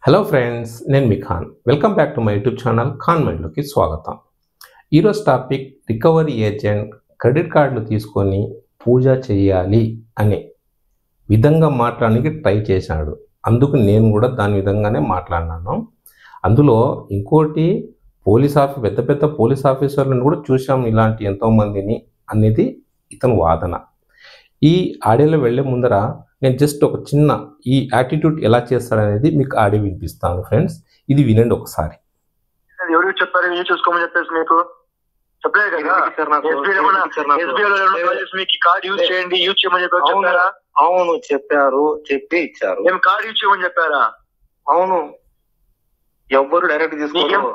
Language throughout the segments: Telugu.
హలో ఫ్రెండ్స్, నేను మీ Khan. Welcome back to my YouTube channel Khan మైండ్లోకి స్వాగతం. ఈరోజు టాపిక్ రికవరీ ఏజెంట్ క్రెడిట్ కార్డులు తీసుకొని పూజ చేయాలి అనే విధంగా మాట్లాడడానికి ట్రై చేశాడు. అందుకు నేను కూడా దాని విధంగానే మాట్లాడినాను. అందులో ఇంకోటి పెద్ద పెద్ద పోలీస్ ఆఫీసర్లను కూడా చూసాం ఇలాంటి ఎంతోమందిని అనేది ఇతను వాదన. ఈ ఆడియోలో వెళ్ళే ముందర నేను జస్ట్ ఒక చిన్న ఈ యాటిట్యూడ్ ఎలా చేస్తాడనేది మీకు ఆడియో వినిపిస్తాను ఫ్రెండ్స్. ఇది వినండి ఒకసారి. ఎవరికి చెప్పారు ఏం చూసుకోమని చెప్పేసి మీకు చెప్పలేదు కదా. మీకు కార్డ్ యూజ్ చేయండి, యూజ్ చేయమని చెప్పారు. చెప్పారా? అవును చెప్పారు, చెప్పి ఇచ్చారు. మేము కార్డ్ యూజ్ చేయమని చెప్పారా? అవును, ఎవ్వరు డైరెక్ట్ తీసుకోరు.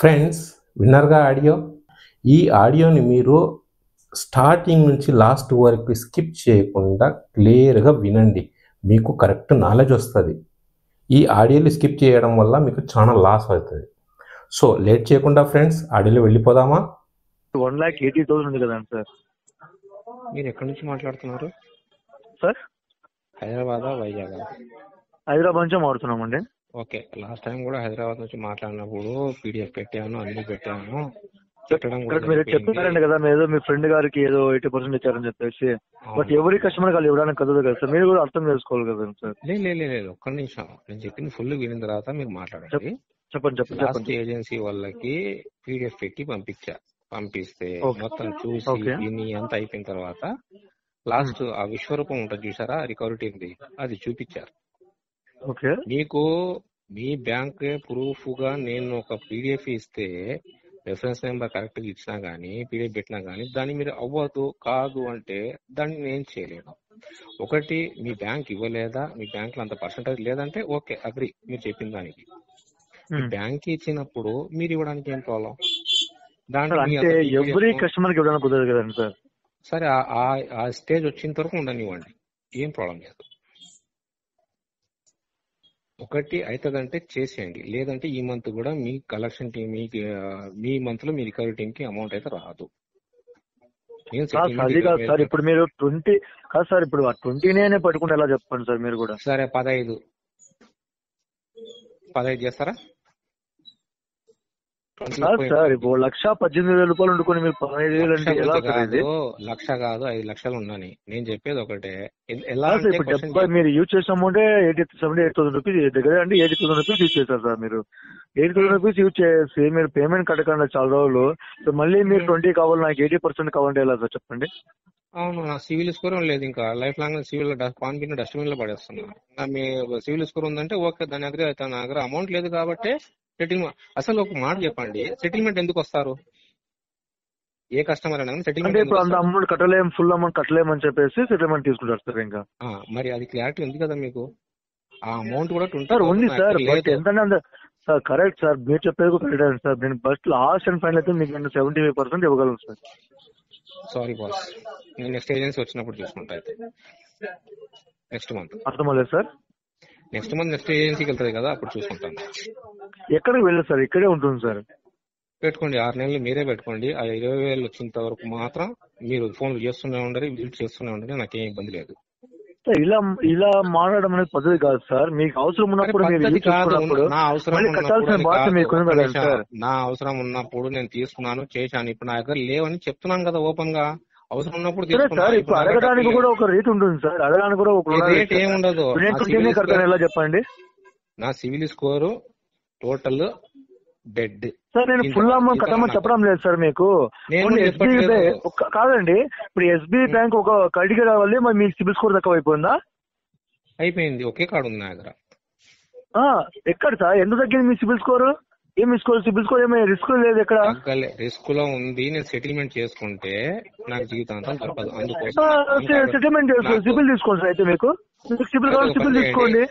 ఫ్రెండ్స్ విన్నర్గా ఆడియో. ఈ ఆడియోని మీరు స్టార్టింగ్ నుంచి లాస్ట్ వరకు స్కిప్ చేయకుండా క్లియర్గా వినండి, మీకు కరెక్ట్ నాలెడ్జ్ వస్తుంది. ఈ ఆడియోని స్కిప్ చేయడం వల్ల మీకు చాలా లాస్ అవుతుంది. సో లేట్ చేయకుండా ఫ్రెండ్స్ ఆడియోలో వెళ్ళిపోదామా? 1,80,000 ఉంది కదండి సార్. మీరు ఎక్కడి నుంచి మాట్లాడుతున్నారు సార్? హైదరాబాద్ వైజాగ్? హైదరాబాద్ నుంచి మాట్లాడుతున్నామండి. ఓకే, లాస్ట్ టైం కూడా హైదరాబాద్ నుంచి మాట్లాడినప్పుడు పీడిఎఫ్ పెట్టాను, అన్ని పెట్టాను. మీరు చెప్తున్నారండి కదా, ఏదో మీ ఫ్రెండ్ గారికి ఏదో 80% ఇచ్చారని చెప్పేసి. బట్ ఎవరి కస్టమర్ వాళ్ళు ఇవ్వడానికి కదదు కదా సార్, మీరు కూడా అర్థం చేసుకోవాలి కదా సార్. లేదు ఒక్క నిమిషం, నేను చెప్పింది ఫుల్ వినిన తర్వాత మీరు మాట్లాడండి. చెప్పండి. లాస్ట్ ఏజెన్సీ వాళ్ళకి పీడిఎఫ్ పెట్టి పంపిస్తే మొత్తం చూసి దీన్ని అంతా అయిపోయిన తర్వాత లాస్ట్ ఆ విశ్వరూపం ఉంటుంది చూసారా, రికవరీ టీమ్ది, అది చూపించారు. ఓకే, మీకు మీ బ్యాంక్ ప్రూఫ్ గా నేను ఒక పీడిఎఫ్ ఇస్తే రెఫరెన్స్ నెంబర్ కరెక్ట్ గా ఇచ్చినా గానీ, పీడిఎఫ్ పెట్టినా గానీ దాన్ని మీరు అవ్వదు కాదు అంటే దాన్ని నేను చేయలేను. ఒకటి మీ బ్యాంక్ ఇవ్వలేదా, మీ బ్యాంక్ లో అంత పర్సెంటేజ్ లేదంటే ఓకే అగ్రి మీరు చెప్పిన దానికి. బ్యాంక్ ఇచ్చినప్పుడు మీరు ఇవ్వడానికి ఏం ప్రాబ్లం? ఎవరి కస్టమర్ కి ఇవ్వడానికి కుదరదు కదండి సార్. సరే ఆ స్టేజ్ వచ్చేంత వరకు ఉండనివ్వండి, ఏం ప్రాబ్లం లేదు. ఒకటి అవుతుందంటే చేసేయండి, లేదంటే ఈ మంత్ కూడా మీ కలెక్షన్ టీమ్ మీ మంత్ లో మీ రికవరీ టీమ్ కి అమౌంట్ అయితే రాదు. అది కాదు సార్, ఇప్పుడు మీరు 20 కాదు సార్, ఇప్పుడు 20 పట్టుకుంటే ఎలా చెప్పండి సార్ మీరు కూడా. సరే 15 చేస్తారా? సార్ ఇప్పుడు 1,18,000 వండుకొని మీరు 15,000 అంటే ఎలా? లక్ష కాదు 5 లక్షలు ఉండని. నేను చెప్పేది ఒకటే, ఇప్పుడు మీరు యూజ్ చేసిన అమౌంట్ 78,000 రూపీస్ దగ్గర అంటే 80,000 రూపీస్ యూజ్ చేశారు సార్. మీరు 80,000 రూపీస్ యూజ్ చేసి మీరు పేమెంట్ కట్టకుండా చాలా రోజులు, మళ్ళీ మీరు 20 కావాలి నాకు 80% కావాలంటే ఎలా సార్ చెప్పండి? అవును, నా సివిల్ స్కోర్ లేదు, ఇంకా life long civil confident dustbin లో పడేస్తున్నా. మీ సివిల్ స్కోర్ ఉందంటే ఓకే, దాని దగ్గర అమౌంట్ లేదు కాబట్టి సెటిల్మెంట్. అసలు ఒక మాట చెప్పండి, సెటిల్మెంట్ ఎందుకు వస్తారు? ఏ కస్టమర్ అయినా సెటిల్మెంట్ ఇప్పుడు అంత అమౌంట్ కట్టలేము, ఫుల్ అమౌంట్ కట్టలేమని చెప్పేసి సెటిల్మెంట్ తీసుకుంటారు సార్. ఇంకా మరి అది క్లారిటీ ఉంది కదా మీకు, ఆ అమౌంట్ కూడా ఉంది సార్. ఎంత సార్? కరెక్ట్ సార్, మీరు చెప్పేది కరెక్ట్ సార్. నేను బస్ట్ లాస్ట్ అండ్ ఫైనల్ అయితే మీకు 75% ఇవ్వగలను సార్. సారీ బాస్, నేను నెక్స్ట్ ఏజెన్సీ వచ్చినప్పుడు చూసుకుంటా. అయితే నెక్స్ట్ మంత్ అర్థమలేదు సార్. నెక్స్ట్ ఏజెన్సీకి వెళ్తుంది కదా, అప్పుడు చూసుకుంటాను. ఎక్కడికి వెళ్ళదు సార్, ఇక్కడే ఉంటుంది సార్. పెట్టుకోండి, 6 నెలలు మీరే పెట్టుకోండి. ఆ 20,000 వచ్చేంత వరకు మాత్రం మీరు ఫోన్లు చేస్తూనే ఉండాలి, విజిట్ చేస్తూనే ఉండాలి, నాకేం ఇబ్బంది లేదు. ఇలా మాట్లాడడం అనేది పద్ధతి కాదు సార్. మీకు అవసరం ఉన్నప్పుడు నా అవసరం ఉన్నప్పుడు నేను తీసుకున్నాను, చేశాను. ఇప్పుడు నా దగ్గర లేవని చెప్తున్నాను కదా ఓపెన్ గా. అవసరం ఉన్నప్పుడు ఇప్పుడు అడగడానికి కూడా ఒక రేట్ ఉంటుంది సార్. అడగడానికి కూడా ఒక రేట్ ఏముండదు. ఎలా చెప్పండి? నా civil score total dead sir. నేను ఫుల్ అమౌంట్ కట్టమని చెప్పడం లేదు సార్ మీకు. కాదండి, ఇప్పుడు ఎస్బీఐ బ్యాంక్ ఒక కడిగి రావాలి, మరి మీకు సిబిల్ స్కోర్ తక్కువ అయిపోయిందా? అయిపోయింది, ఒకే కార్డు ఉంది నా దగ్గర. ఎక్కడ సార్ ఎందుకు తగ్గింది మీ సిబిల్ స్కోర్? ఏమి సిబిల్ స్కోర్ ఏమైనా రిస్క్ లేదు ఎక్కడ? రిస్క్ లో ఉంది. నేను సెటిల్మెంట్ చేసుకుంటే నాకు జీవితాంతం తప్పదు. అందుకోసం సెటిల్మెంట్ చేసుకోండి, సిబిల్ తీసుకోండి సార్. అయితే మీకు సిబిల్ కావాలి, సిబిల్ తీసుకోండి,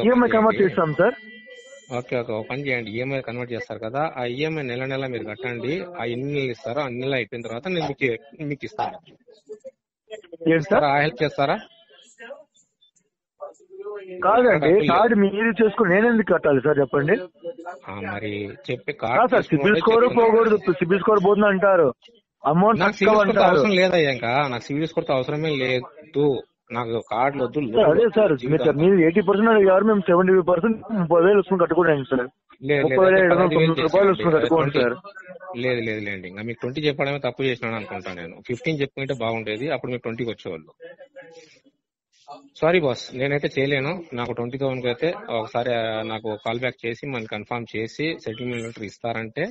ఈఎంఐ కన్వర్ట్ చేస్తాం సార్. ఓకే, ఒక పని చేయండి, ఈఎంఐ కన్వర్ట్ చేస్తారు కదా, ఆ ఈఎంఐ నెల మీరు కట్టండి. ఆ ఎన్ని నెలలు ఇస్తారో అన్ని నెలలు అయిపోయిన తర్వాత నేను మీకు ఇస్తాను. హెల్ప్ చేస్తారా? కాదండి, కార్డు మీరు చేసుకుని నేను ఎందుకు కట్టాలి సార్ చెప్పండి? మరి చెప్పి సార్ సిబిల్ స్కోర్ పోకూడదు, సిబిల్ స్కోర్ పోతుంది అంటారు, అమౌంట్ అవసరం లేదయ్యా. ఇంకా నాకు సివిల్ స్కోర్ అవసరమే లేదు. నాకు కార్డులు వద్దు, సార్ లోన్ అదే వద్దు, సార్ జీవితాంతం. మీరు 80% అడిగారు, మేము 75% 30,000 వస్తుంది కట్టుకోండి సార్. లేదు 30,790 రూపాయలు వస్తుంది కట్టుకోండి సార్. లేదు లేదు లేండి, ఇంకా మీకు 20 చెప్పడమే తప్పు చేసినాను అనుకుంటాను నేను. 15 చెప్పుకుంటే బాగుండేది, అప్పుడు మీకు 20కి వచ్చేవాళ్ళు. సారీ బాస్, నేనైతే చేయలేను. నాకు 20,000 అయితే ఒకసారి నాకు కాల్ బ్యాక్ చేసి మనకి కన్ఫర్మ్ చేసి సెటిల్మెంట్ లెటర్ ఇస్తారంటే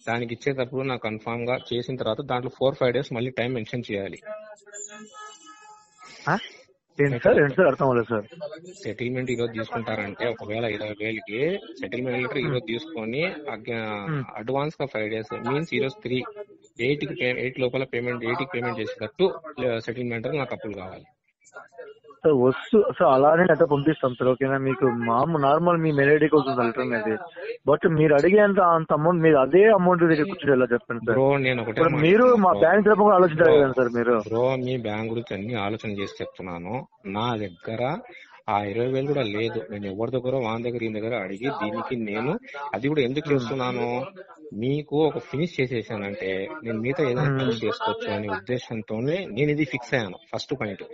దానికి ఇచ్చేటప్పుడు నాకు కన్ఫర్మ్ గా చేసిన తర్వాత దాంట్లో 4-5 days మళ్ళీ టైం మెన్షన్ చేయాలి. ఏంటి సార్ అర్థం అవ్వలేదు సార్. సెటిల్మెంట్ ఈ రోజు తీసుకుంటారంటే ఒకవేళ 20,000కి సెటిల్మెంట్ లెటర్ ఈ రోజు తీసుకొని అడ్వాన్స్ గా 5 days మీన్స్ ఈ రోజు 8 లోపల పేమెంట్ 8కి పేమెంట్ చేసేటట్టు సెటిల్మెంట్ నాకు అప్పులు కావాలి. సార్ సార్ అలానే లెటర్ పంపిస్తాం సార్, ఓకేనా? మీకు నార్మల్ మీ మెయిల్ ఐడికి వస్తుంది లెటర్ అనేది. బట్ మీరు అడిగే అంత అమౌంట్ మీరు అదే అమౌంట్ దగ్గర కూర్చొని ఎలా చెప్పండి సార్. బ్రో నేను ఒకటే మీరు మా బ్యాంక్ తరపున ఆలోచించాలి కదా సార్ మీరు. బ్రో మీ బ్యాంక్ గురించి అన్ని ఆలోచన చేసి చెప్తున్నాను. నా దగ్గర ఆ 20,000 కూడా లేదు. నేను ఎవరి దగ్గర వాని దగ్గర ఈ దగ్గర అడిగి దీనికి నేను అది కూడా ఎందుకు చేస్తున్నాను, మీకు ఒక ఫినిష్ చేసేసానంటే నేను మీతో ఏదైనా ఫినిష్ చేసుకోవచ్చు అనే ఉద్దేశంతోనే నేను ఇది ఫిక్స్ అయ్యాను. ఫస్ట్ పాయింట్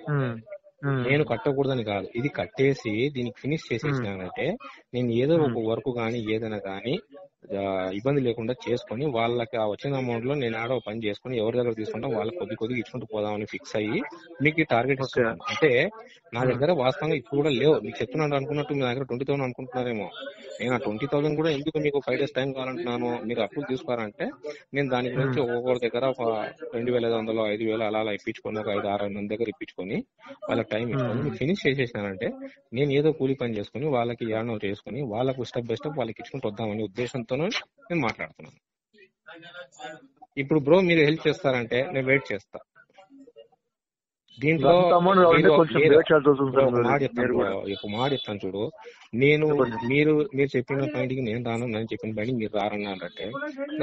నేను కట్టకూడదని కాదు, ఇది కట్టేసి దీనికి ఫినిష్ చేసేసినానంటే నేను ఏదో ఒక వర్క్ గానీ ఏదైనా గానీ ఇబ్బంది లేకుండా చేసుకుని వాళ్ళకి ఆ వచ్చిన అమౌంట్ లో నేను ఆడో పని చేసుకుని ఎవరి దగ్గర తీసుకుంటాం వాళ్ళకి కొద్దిగా ఇచ్చుకుంటూ పోదామని ఫిక్స్ అయ్యి మీకు టార్గెట్ ఇస్తున్నాను. అంటే నా దగ్గర వాస్తవంగా ఇప్పుడు కూడా లేవు. మీకు చెప్తున్నాను అనుకున్నట్టు మీ దగ్గర 20,000 అనుకుంటున్నారేమో. నేను ఆ 20,000 కూడా ఎందుకు మీకు 5 days టైం కావాలంటున్నాను, మీరు అప్పులు తీసుకోవాలంటే నేను దాని గురించి ఒక్కొక్కరి దగ్గర ఒక 2,500 5,000 అలా ఇప్పించుకొని ఒక 5-6 మంది దగ్గర ఇప్పించుకొని వాళ్ళకి టైం ఇచ్చుకొని మీరు ఫినిష్ చేసేసినానంటే నేను ఏదో కూలి పని చేసుకుని వాళ్ళకి యానో చేసుకుని వాళ్ళకు స్టెప్ బై స్టెప్ వాళ్ళకి ఇచ్చుకుంటూ వద్దామనే ఉద్దేశంతో నేను మాట్లాడుతున్నాను. ఇప్పుడు బ్రో మీరు హెల్ప్ చేస్తారంటే నేను వెయిట్ చేస్తా. దీంట్లో మాట చెప్తాను చూడు, నేను మీరు చెప్పిన పాయింట్కి నేను రాను, నేను చెప్పిన పాయింట్కి మీరు రారన్నారంటే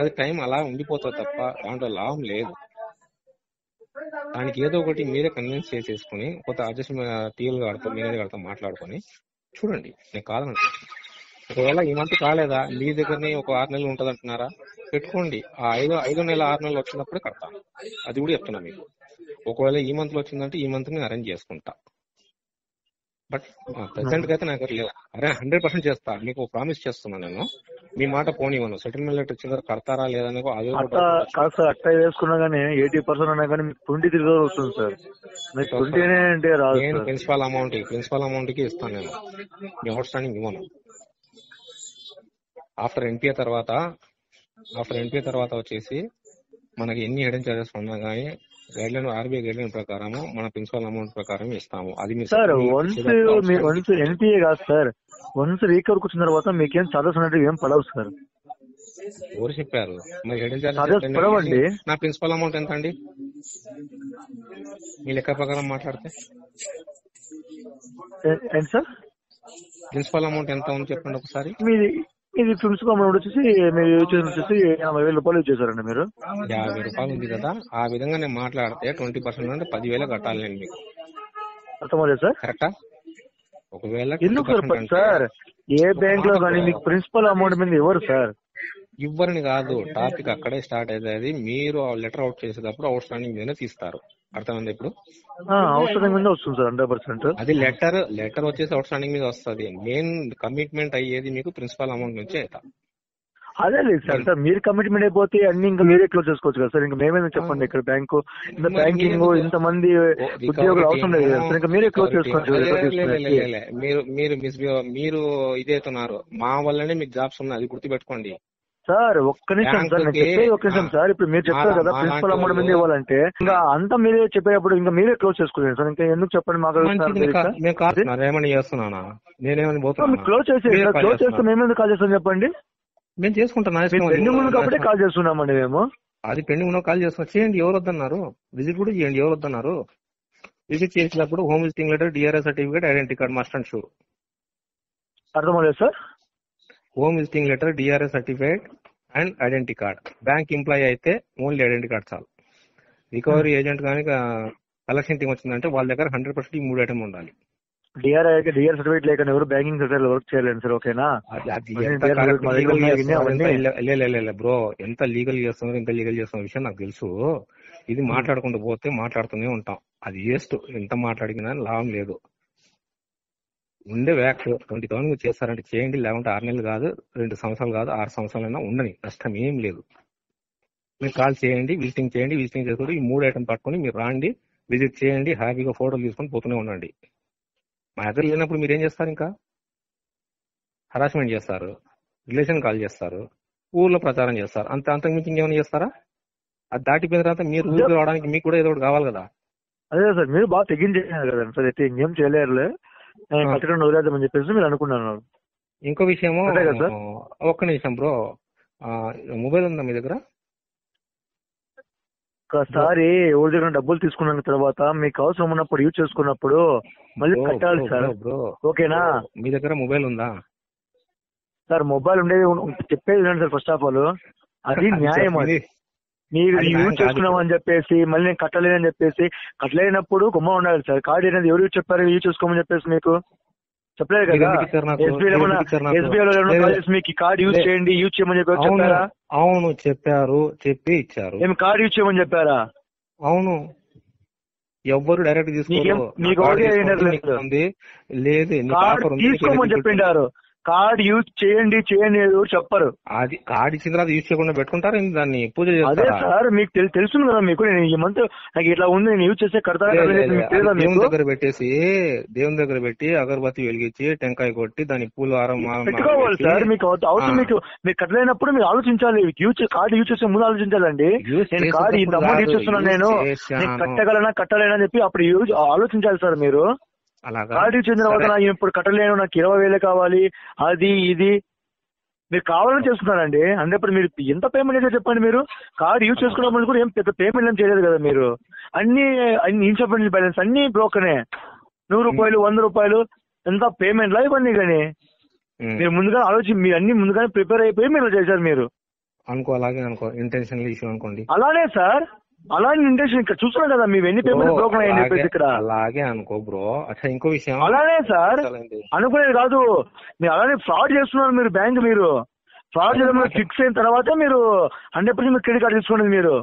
అది టైం అలా ఉండిపోతుంది తప్ప దాంట్లో లాభం లేదు. దానికి ఏదో ఒకటి మీరే కన్విన్స్ చేసేసుకుని కొత్త అడ్జస్ట్మెంట్ టీఎల్ గారితో మేనేజర్ గారితో మాట్లాడుకొని చూడండి. నేను కాదనుకుంటున్నాను. ఒకవేళ ఈ మంత్ కాలేదా మీ దగ్గరనే ఒక 6 నెలలు ఉంటది అంటున్నారా, పెట్టుకోండి. ఆ 5 నెలలు 6 నెలలు వచ్చినప్పుడే కడతాను. అది కూడా చెప్తున్నా మీకు. ఒకవేళ ఈ మంత్ లో వచ్చిందంటే ఈ మంత్ నేను అరేంజ్ చేసుకుంటా. బట్ ప్రెసెంట్ గా అయితే నాకు లేవు. 100% చేస్తా, మీకు ప్రామిస్ చేస్తున్నా. నేను మీ మాట పోనివ్వను. సెటిల్మెంట్ లెటర్ చిల్లర కడతారా లేదని కాదు సార్. అట్లా వేసుకున్నా గానీ 80% అన్నా కానీ మీకు 23,000 వస్తుంది సార్. మీకు 20 అంటే రాదు. నేను ప్రిన్సిపల్ అమౌంట్ కి ఇస్తాను. నేను మీ అవుట్ స్టాండింగ్ ఇవ్వను. ఆఫ్టర్ ఎన్పిఏ తర్వాత వచ్చేసి మనకి ఎన్ని హిడెన్ చార్జెస్ ఉన్నా కానీ గైడ్లైన్ ఆర్బీఐ గైడ్లైన్ ప్రకారం మన ప్రిన్సిపల్ అమౌంట్ ప్రకారం ఇస్తాము. అది సార్ వన్స్ ఎన్పిఏ కాదు సార్, వన్స్ రీకవర్ వచ్చిన తర్వాత మీకేం చార్జెస్ అనేవి ఏం పడవు సార్. ఎవరు చెప్పారు మరి హిడెన్ చార్జెస్ పడవండి? నా ప్రిన్సిపల్ అమౌంట్ ఎంత అండి మీ లెక్క ప్రకారం మాట్లాడితే? ఏంటి సార్ ప్రిన్సిపల్ అమౌంట్ ఎంత ఉంది చెప్పండి ఒకసారి. ఇది ప్రిన్సిపల్ అమౌంట్ వచ్చేసి మీరు వచ్చేసి 50,000 రూపాయలు ఇచ్చేసారండి. మీరు 50 రూపాయలు ఉంది కదా, ఆ విధంగా నేను మాట్లాడితే 20% అంటే 10,000 కట్టాలి నేను మీకు. అర్థమవుతుంది సార్? కరెక్టా? ఒకవేళ ఎందుకు సార్ ఏ బ్యాంక్ లో కానీ మీకు ప్రిన్సిపల్ అమౌంట్ మీద ఎవరు సార్ ఇవ్వరని కాదు, టాపిక్ అక్కడే స్టార్ట్ అవుతుంది. మీరు లెటర్ అవుట్ చేసేటప్పుడు అవుట్ స్టాండింగ్ మీదనే తీస్తారు. అర్థమైంది? ఇప్పుడు అవుట్ స్టాండింగ్ మీద వస్తుంది సార్ 100%. అది లెటర్ వచ్చేసి అవుట్ స్టాండింగ్ మీద వస్తుంది. మెయిన్ కమిట్మెంట్ అయ్యేది మీకు ప్రిన్సిపల్ అమౌంట్ నుంచి అవుతా. అదే లేదు సార్. సార్ మీరు కమిట్మెంట్ అయిపోతే అన్ని ఇంకా మీరే క్లోజ్ చేసుకోవచ్చు కదా సార్. ఇంకా మేమేదో చెప్పండి, ఇక్కడ బ్యాంకు ఇంత బ్యాంకింగ్ ఇంతమంది ఉద్యోగులు అవసరం లేదు కదా సార్. ఇంకా మీరే క్లోజ్ చేసుకోవచ్చు. మీరు ఇదేతున్నారు, మా వల్లనే మీకు జాబ్స్ ఉన్నాయి, అది గుర్తుపెట్టుకోండి సార్. ఒక్క నిమిషం సార్, నేను చెప్పేది ఒక్క నిమిషం సార్. ఇప్పుడు మీరు చెప్తారు కదా ప్రిన్సిపల్ అమౌంట్ మీద ఇవ్వాలంటే ఇంకా అంతా మీరే చెప్పేటప్పుడు ఇంకా మీరే క్లోజ్ చేసుకోలేదు సార్. ఇంకా ఎందుకు చెప్పండి మాకు. ఏమని చేస్తున్నానా నేనేమని పోతున్నా? క్లోజ్ చేస్తే మేమేందుకు కాల్ చేస్తాం చెప్పండి. మేము చేసుకుంటాం. పెండింగ్ ఉన్న కాబట్టి కాల్ చేస్తున్నామండి మేము. అది పెండింగ్ ఉన్న కాల్ చేస్తున్నా, చేయండి. ఎవరు వద్దన్నారు? విజిట్ కూడా చేయండి. ఎవరు వద్దన్నారు? విజిట్ చేసినప్పుడు home visiting letter, DRS certificate, identity card must and sure. అర్థమవులేదు sir? Home visiting letter, DRS certificate and identity card. Bank employee అయితే ఓన్లీ ఐడెంటిటీ కార్డ్ చాలు. రికవరీ ఏజెంట్ కానీ కలెక్షన్ టీం వచ్చిందంటే వాళ్ళ దగ్గర 100% ఈ 3 ఐటమ్ ఉండాలి. డిఆర్ సర్టిఫికేట్ లేక ఎవరు బ్యాంకింగ్ సెక్టర్ వర్క్ చేయలేదు సార్. ఓకేనా? బ్రో ఎంత లీగల్ చేస్తున్నారు, ఎంత లీగల్ చేస్తున్న విషయం నాకు తెలుసు. ఇది మాట్లాడుకుంటూ పోతే మాట్లాడుతూనే ఉంటాం. అది వేస్ట్, ఎంత మాట్లాడినా లాభం లేదు. ఉండే వ్యాక్స్ 20,000 మీరు చేస్తారంటే చేయండి, లేకుంటే 6 నెలలు కాదు, 2 సంవత్సరాలు కాదు, 6 సంవత్సరాలైనా ఉండని, నష్టం ఏం లేదు. మీరు కాల్ చేయండి, విజిటింగ్ చేయండి, విజిటింగ్ చేసుకుంటే ఈ 3 ఐటమ్ పట్టుకొని మీరు రాండి, విజిట్ చేయండి, హ్యాపీగా ఫోటోలు తీసుకొని పోతూనే ఉండండి. మా దగ్గర లేనప్పుడు మీరు ఏం చేస్తారు? ఇంకా హరాస్మెంట్ చేస్తారు, రిలేషన్ కాల్ చేస్తారు, ఊర్లో ప్రచారం చేస్తారు, అంతకు మించి ఇంకేమైనా చేస్తారా? అది దాటిపోయిన తర్వాత మీరు ఊరికి రావడానికి మీకు కూడా ఏదో ఒకటి కావాలి కదా. అదే సార్, మీరు బాగా తెగించేసినారు కదా సార్, అయితే ఇంకేం చేయలేరులే, కట్టకుండా వదిలేద్దామని చెప్పేసి మీరు అనుకున్నాను. ఇంకో విషయము, ఒక్క నిమిషం బ్రో, మొబైల్ ఉందా మీ దగ్గర? ఒకసారి ఎవరి దగ్గర డబ్బులు తీసుకున్న తర్వాత మీకు అవసరం ఉన్నప్పుడు యూజ్ చేసుకున్నప్పుడు మళ్ళీ కట్టాలి సార్. ఓకేనా? మీ దగ్గర మొబైల్ ఉందా సార్? మొబైల్ ఉండేది చెప్పేది వినండి సార్. ఫస్ట్ ఆఫ్ ఆల్ అది న్యాయం. అది మీరు యూజ్ చేసుకున్నామని చెప్పేసి మళ్ళీ నేను కట్టలేనని చెప్పేసి, కట్టలేనప్పుడు గుమ్మ ఉండాలి సార్. కార్డు అనేది ఎవరు చెప్పారు యూజ్ చేసుకోమని చెప్పేసి? మీకు చెప్పలేదు కదా. ఎస్బీఐలో మీకు కార్డు యూజ్ చేయండి, యూజ్ చేయమని చెప్పారా? అవును చెప్పారు, చెప్పి ఇచ్చారు. ఏమి కార్డు యూజ్ చేయమని చెప్పారా? అవును. ఎవ్వరు డైరెక్ట్ తీసుకోలేదు, తీసుకోమని చెప్పిండారు. కార్డ్ యూజ్ చేయండి చేయండి చెప్పరు. అది కార్డ్ ఇచ్చిన తర్వాత యూజ్ చేయకుండా పెట్టుకుంటారు, దాన్ని పూజ చేస్తారు. అదే సార్, మీకు తెలుసు కదా. మీకు నేను ఈ మంత్ నాకు ఇట్లా ఉంది, నేను యూజ్ చేస్తే కడతా. దేవుని దగ్గర పెట్టేసి, దేవుని దగ్గర పెట్టి అగరబత్తి వెలిగించి టెంకాయ కొట్టి దాని పూలు పెట్టుకోవాలి సార్. మీకు అవసరం, మీకు కట్టలేనప్పుడు మీరు ఆలోచించాలి. కార్డు యూజ్ చేసే ముందు ఆలోచించాలండి. నేను కార్డు ఇంత అమౌంట్ యూజ్ చేస్తున్నాను, నేను కట్టగలనా కట్టలేనా అని చెప్పి అప్పుడు ఆలోచించాలి సార్. మీరు కార్డు చెందిన తర్వాత నాకు ఇప్పుడు కట్టలేను, నాకు 20,000 కావాలి, అది ఇది మీరు కావాలని చేస్తున్నారండి. అందుప్పుడు మీరు ఎంత పేమెంట్ చేశారు చెప్పండి? మీరు కార్డు యూజ్ చేసుకున్నప్పుడు కూడా ఏం పెద్ద పేమెంట్ ఏం చేయలేదు కదా. మీరు అన్ని ఇన్సఫిషియెంట్ బ్యాలెన్స్ అన్ని బ్రోకనే. 100 రూపాయలు 100 రూపాయలు ఎంత పేమెంట్లా ఇవన్నీ? కానీ మీరు ముందుగా మీరు అన్ని ముందుగానే ప్రిపేర్ అయిపోయి మీరు చేశారు. మీరు అలాగే అనుకో, ఇంటెన్షనల్ ఇష్యూ అనుకోండి. అలానే సార్, అలానే ఇంటెన్షన్ ఇక్కడ చూస్తున్నాం కదా. మీ ఎన్ని పేమెంట్ బ్రోకన్ అయ్యని చెప్పేసి ఇక్కడ. అలాగే అనుకో బ్రో. అచ్చా ఇంకో విషయం, అలానే సార్ అనుకునేది కాదు, మీరు అలానే ఫ్రాడ్ చేస్తున్నారు. మీరు బ్యాంక్ మీరు ఫ్రాడ్ చేయడం ఫిక్స్ అయిన తర్వాత మీరు 100% మీరు క్రెడిట్ కార్డు తీసుకోండి. మీరు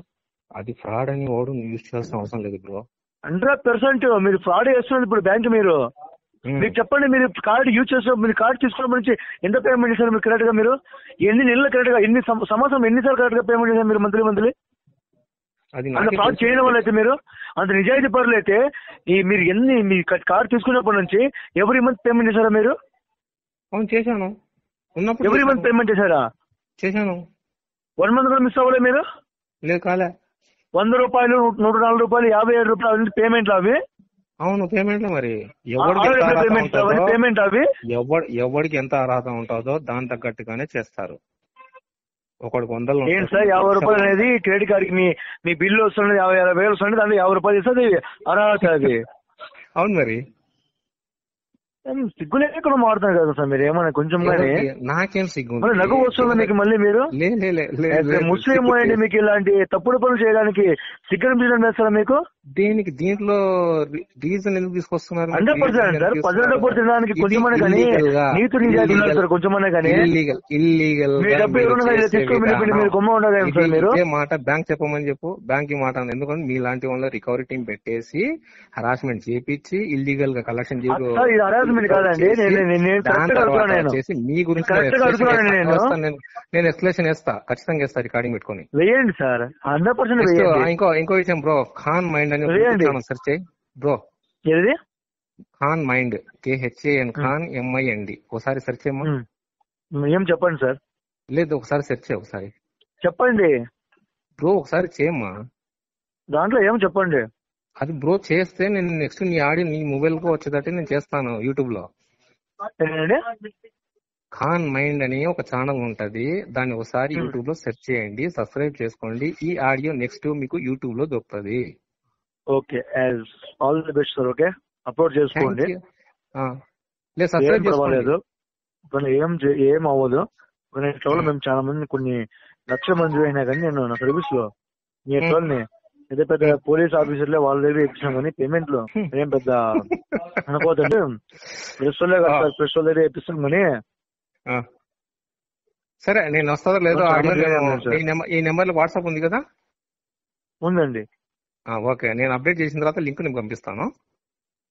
అది ఫ్రాడ్ అని ఓడు యూజ్ చేయాల్సిన అవసరం లేదు బ్రో. 100% మీరు ఫ్రాడ్ చేస్తున్నారు ఇప్పుడు బ్యాంక్. మీరు చెప్పండి, మీరు కార్డు యూజ్ చేస్తున్నారు, మీరు కార్డు తీసుకున్నప్పటి నుంచి ఎంత పేమెంట్ చేశారు మీరు కరెక్ట్ గా? మీరు ఎన్ని నెలలు కరెక్ట్ గా, ఎన్ని సంవత్సరం ఎన్నిసార్లు కరెక్ట్ గా పేమెంట్ చేశారు మీరు మంత్లీ? అంత ఫ్రాడ్ చేయడం వల్ల అయితే, మీరు అంత నిజాయితీ పరులు అయితే, మీరు మీ కార్డు తీసుకున్నప్పటి నుంచి ఎవరి మంత్ పేమెంట్ చేశారా మీరు? అవును చేశాను. ఎవరి మంత్ పేమెంట్ చేశారా? చేశాను. 1 మంత్ కూడా మిస్ అవ్వలే మీరు? లేదు కాలే. 100 రూపాయలు 104 రూపాయలు 57 రూపాయలు పేమెంట్లు అవి. అవును పేమెంట్. మరి పేమెంట్ అవి ఎవరికి ఎంత అర్హత ఉంటుందో దాని తగ్గట్టుగానే చేస్తారు. ఒకటి 100 ఏంటి సార్ 50 రూపాయలు అనేది క్రెడిట్ కార్డుకి మీ బిల్లు వస్తున్నది 50,000 వస్తుంది, దాంట్లో 50 రూపాయలు ఇస్తుంది అర్హత అది. అవును మరి సిగ్గు లేకుండా మారుతున్నారు కదా సార్ మీరు. ఏమన్నా కొంచెం కానీ నాకేం సిగ్గు నవ్వు వస్తుంది మీకు. మళ్ళీ మీరు ముస్లిం అండి, మీకు ఇలాంటి తప్పుడు పనులు చేయడానికి సిగ్గు అనిపించడం వేస్తారా మీకు? దేనికి దీంట్లో రీజన్ ఎందుకు తీసుకొస్తున్నారు? 100% సార్. ప్రజలతో పోటీ తినడానికి కొంచెమనే కానీ నీతి నిజాయితీ సార్, కొంచెమనే కానీ ఇల్లీగల్ మీ డబ్బు ఎవరైనా తీసుకుని మీరు కొమ్మ ఉండదు సార్. మీరు మాట బ్యాంక్ చెప్పమని చెప్పు, బ్యాంక్ మాట. ఎందుకంటే మీలాంటి వాళ్ళ రికవరీ టీం పెట్టేసి హరాస్మెంట్ చేపించి ఇల్లీగల్ గా కలెక్షన్ చేసి కాదండి. మీ గురించి నేను ఎక్స్ప్లెనేషన్ వేస్తా, ఖచ్చితంగా వేస్తా రికార్డింగ్ పెట్టుకుని. వేయండి సార్ 100%. ఇంకో విషయం బ్రో, ఖాన్ మైండ్ అని సెర్చ్ చేయి బ్రో. ఏది? Khan mind, KHAN Khan MIND. ఒకసారి సెర్చ్ చేయమ్మా. ఏం చెప్పండి సార్? లేదు ఒకసారి సెర్చ్ చేయి, ఒకసారి చెప్పండి బ్రో, ఒకసారి చేయమ్మా. దాంట్లో ఏం చెప్పండి? అది బ్రో చేస్తే నేను నెక్స్ట్ నీ ఆడియో నీ మొబైల్ కు వచ్చేటట్టు నేను చేస్తాను యూట్యూబ్ లో. ఖాన్ మైండ్ అని ఒక ఛానల్ ఉంటది, దాన్ని ఒకసారి యూట్యూబ్ లో సెర్చ్ చేయండి, సబ్స్క్రైబ్ చేసుకోండి. ఈ ఆడియో నెక్స్ట్ మీకు యూట్యూబ్ లో దొరుకుతుంది. Okay, all the best sir. Okay, upload చేసుకోండి. లేదు సబ్స్క్రైబ్ చేసుకోలేదు, ఏం అవ్వదు. మేము చాలా మంది కొన్ని లక్షల మంది అయినా కానీ నేను నా సర్వీస్ లో మీ ఎట్లని పెద్ద పెద్ద పోలీస్ ఆఫీసర్లే వాళ్ళ దగ్గర ఇప్పించాం కానీ పేమెంట్ లో ఏం పెద్ద అనుకోవద్దండి. ప్రెస్ వాళ్ళే కదా సార్, ప్రెస్ వాళ్ళ దగ్గర ఇప్పిస్తాం కానీ. సరే నేను వస్తుందో లేదో, ఈ నెంబర్ లో వాట్సాప్ ఉంది కదా? ఉందండి. ఓకే, నేను అప్డేట్ చేసిన తర్వాత లింక్ నీకు పంపిస్తాను.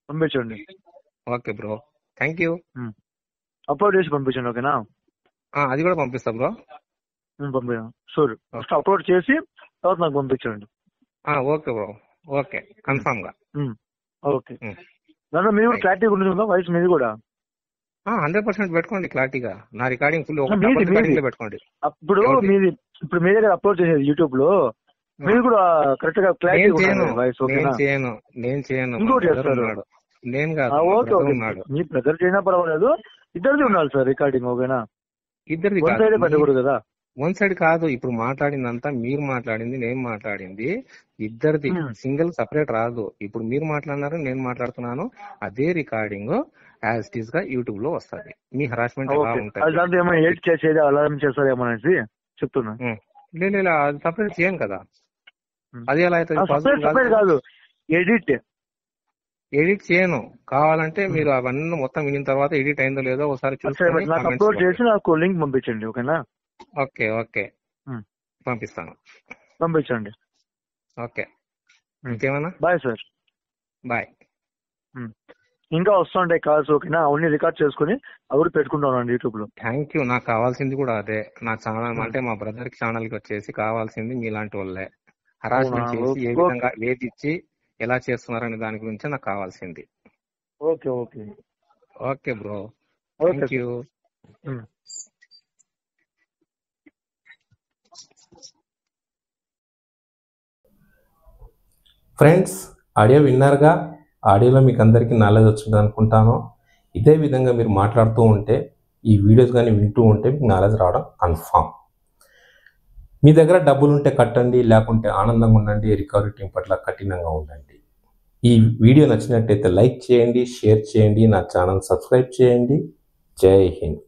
పంపించండి. Okay bro, thank you. Upload చేసి పంపించండి. ఓకేనా? అది కూడా పంపిస్తా బ్రో. పంపించాను షూర్. ఫస్ట్ అప్లోడ్ చేసి తర్వాత నాకు పంపించండి. ఓకే బ్రో, ఓకే, కన్ఫామ్ గా. ఓకే. దాంట్లో మీరు కూడా క్లారిటీ ఉంటుంది వాయిస్ మీది కూడా 100% పెట్టుకోండి క్లారిటీగా. నా రికార్డింగ్ ఫుల్ పెట్టుకోండి. అప్పుడు మీ దగ్గర అప్లోడ్ చేసేది యూట్యూబ్ లో మీరు కూడా కరెక్ట్ గా క్లారిటీ వాయిస్. నేను చేయను. ఇంకోటి చేస్తారు. నేను కాదు, ఓకే ఓకే. మీ బ్రదర్ చేయనా పర్వాలేదు, ఇద్దరిది ఉండాలి సార్ రికార్డింగ్. ఓకేనా? ఇద్దరిది వన్ సైడ్ పెట్టకూడదు కదా. వన్ సైడ్ కాదు. ఇప్పుడు మాట్లాడిందంతా మీరు మాట్లాడింది, నేను మాట్లాడింది, ఇద్దరిది సింగిల్ సపరేట్ రాదు. ఇప్పుడు మీరు మాట్లాడినారు, నేను మాట్లాడుతున్నాను, అదే రికార్డింగ్ యాజ్ ఇట్ ఈస్ గా యూట్యూబ్ లో వస్తుంది. మీ హరాస్మెంట్ ఎలా ఉంటుంది దాంట్లో ఏమైనా ఎడిట్ చేసేది అలారం చేస్తారేమో అనేసి చెప్తున్నా. లేదు, అది సపరేట్ చేయను కదా. అది ఎలా అవుతుంది? కాదు, ఎడిట్ చేయను. కావాలంటే మీరు అవన్నీ మొత్తం వినిన తర్వాత ఎడిట్ అయిందో లేదో ఒకసారి చూసి నాకు అప్లోడ్ చేసి నాకు లింక్ పంపించండి. ఓకేనా? ఓకే ఓకే, పంపిస్తాను. పంపించండి. ఓకే, ఇంకేమన్నా? Bye sir. బాయ్. ఇంకా వస్తుంటాయి కాల్స్. ఓకేనా? అవన్నీ రికార్డ్ చేసుకుని అవి పెట్టుకుంటాను యూట్యూబ్ లో. Thank you. నాకు కావాల్సింది కూడా అదే. నా ఛానల్ అంటే మా బ్రదర్ కి ఛానల్ కి వచ్చేసి కావాల్సింది మీలాంటి వాళ్ళే. హరాస్మెంట్ చేసి ఏ విధంగా వేధించి ఎలా చేస్తున్నారనే దాని గురించి నాకు కావాల్సింది. Okay okay okay bro, thank you. Friends, audio విన్నారుగా. ఆడియోలో మీకు అందరికీ నాలెడ్జ్ వచ్చింది అనుకుంటాను. ఇదే విధంగా మీరు మాట్లాడుతూ ఉంటే, ఈ వీడియోస్ కానీ వింటూ ఉంటే మీకు నాలెడ్జ్ రావడం కన్ఫామ్. మీ దగ్గర డబ్బులు ఉంటే కట్టండి, లేకుంటే ఆనందంగా ఉండండి. రికవరీ టీం పట్ల కఠినంగా ఉండండి. ఈ వీడియో నచ్చినట్టయితే లైక్ చేయండి, షేర్ చేయండి, నా ఛానల్ సబ్స్క్రైబ్ చేయండి. జై హింద్.